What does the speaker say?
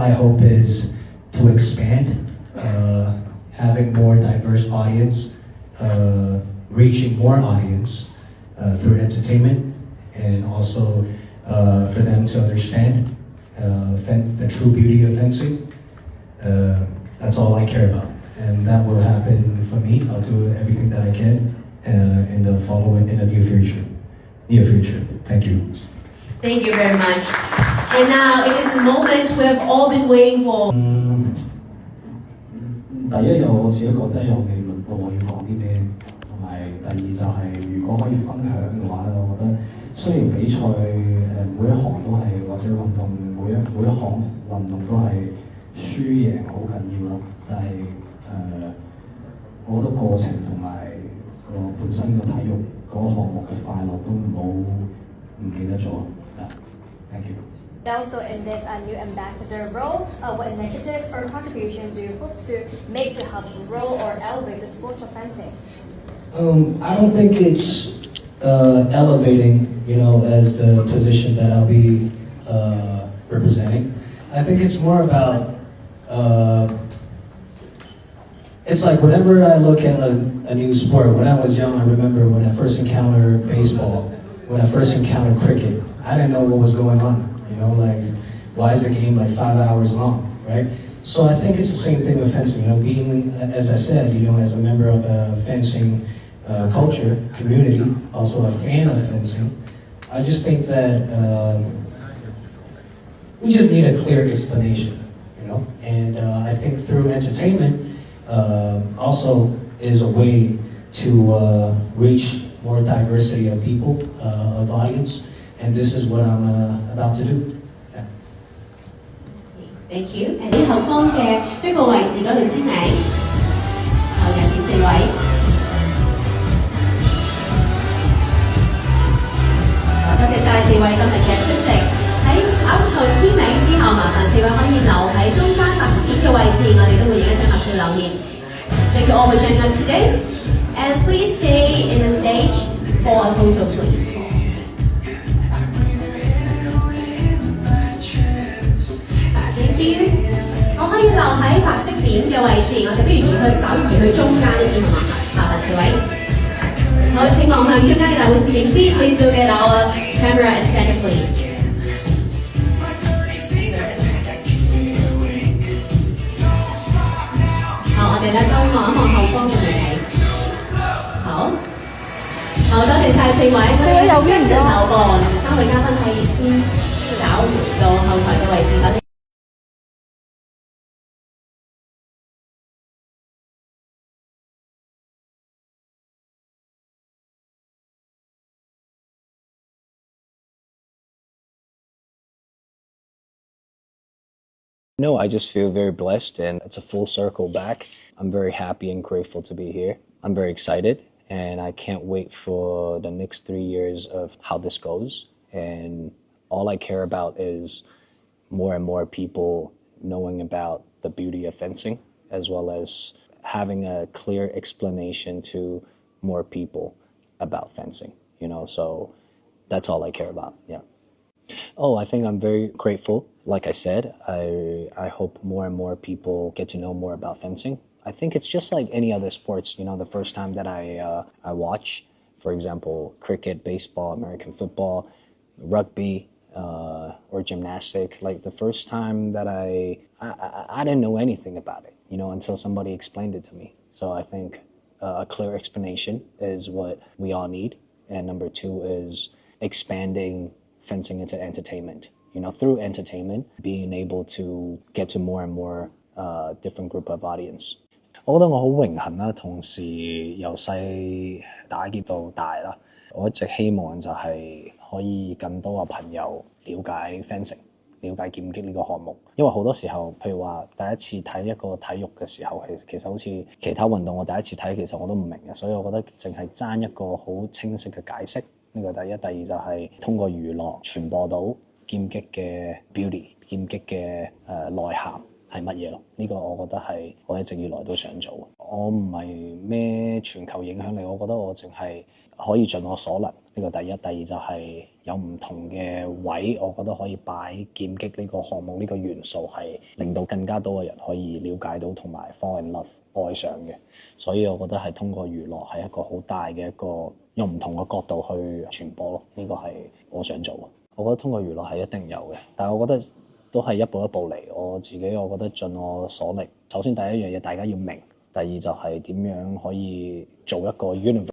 my hope is to expand, having more diverse audience, reaching more audience through entertainment, and also for them to understand the true beauty of fencing. That's all I care about, and that will happen for me. I'll do everything that I can in the near future. Thank you. Thank you very much. And now it is the moment we have all been waiting for. 第一有我自己覺得有未輪到我要講啲咩，同埋第二就係如果可以分享嘅話，我覺得雖然比賽每一行都係或者運動每一項運動都係輸贏好緊要啦，但係我覺得過程同埋個本身個體育嗰個項目嘅快樂都唔記得咗。Thank you. Also, in this new ambassador role, what initiatives or contributions do you hope to make to help grow or elevate the sport of fencing? I don't think it's elevating, as the position that I'll be representing. I think it's more about, it's like whenever I look at a new sport, when I was young, I remember when I first encountered baseball, when I first encountered cricket, I didn't know what was going on. Like, why is the game like 5 hours long, right? So I think it's the same thing with fencing. Being, as I said, as a member of a fencing culture, community, also a fan of fencing, I just think that we just need a clear explanation, And I think through entertainment also is a way to reach more diversity of people, of audience. And this is what I'm about to do. Yeah. Thank you. 喺後方嘅一個位置嗰度簽名，有請4位。多謝晒4位今日嘅出席。喺稍後簽名之後，麻煩4位可以留喺中間白色點嘅位置，我哋都會影一張合照留念。Thank you all for joining us today, and please stay in the stage for a photo, please. Thank you. 我可以留喺白色點嘅位置，我哋不如稍移去中間一啲好嘛？麻煩4位。好，請望向中間嘅大會攝影師 ，please look at our camera and center, please. 好，我哋咧都望一望後方嘅媒體。好，多謝晒4位，我哋有張先留個3位嘉賓可以先找回到後台嘅位置。No, I just feel very blessed, and it's a full circle back. I'm very happy and grateful to be here. I'm very excited, and I can't wait for the next 3 years of how this goes. And all I care about is more and more people knowing about the beauty of fencing, as well as having a clear explanation to more people about fencing, so that's all I care about, yeah. Oh, I think I'm very grateful. Like I said, I hope more and more people get to know more about fencing. I think it's just like any other sports, the first time that I watch, for example, cricket, baseball, American football, rugby, or gymnastic, like the first time that I didn't know anything about it, until somebody explained it to me. So I think a clear explanation is what we all need. And number 2 is expanding fencing into entertainment. Through entertainment, being able to get to more and more different group of audience. 我覺得我好榮幸啦，同時由細打劫到大啦。我一直希望就係可以更多嘅朋友了解 fencing， 了解劍擊呢個項目。因為好多時候，譬如話第一次睇一個體育嘅時候，其實好似其他運動我第一次睇，其實我都唔明嘅，所以我覺得淨係爭一個好清晰嘅解釋。呢個第一，第二就係通過娛樂傳播到劍擊嘅 beauty， 劍擊嘅內涵係乜嘢咯？呢個我覺得係我一直以來都想做嘅。我唔係咩全球影響力，我覺得我淨係可以盡我所能，呢個第一。第二就係有唔同嘅位，我覺得可以擺劍擊呢個項目呢個元素，係令到更加多嘅人可以了解到同埋 fall in love 愛上嘅。所以我覺得係通過娛樂係一個好大嘅一個用唔同嘅角度去傳播咯，呢個係我想做。我覺得通過娛樂係一定有嘅，但係我覺得都係一步一步嚟。我自己我覺得盡我所力。首先第一樣嘢大家要明，第二就係點樣可以做一個 universe。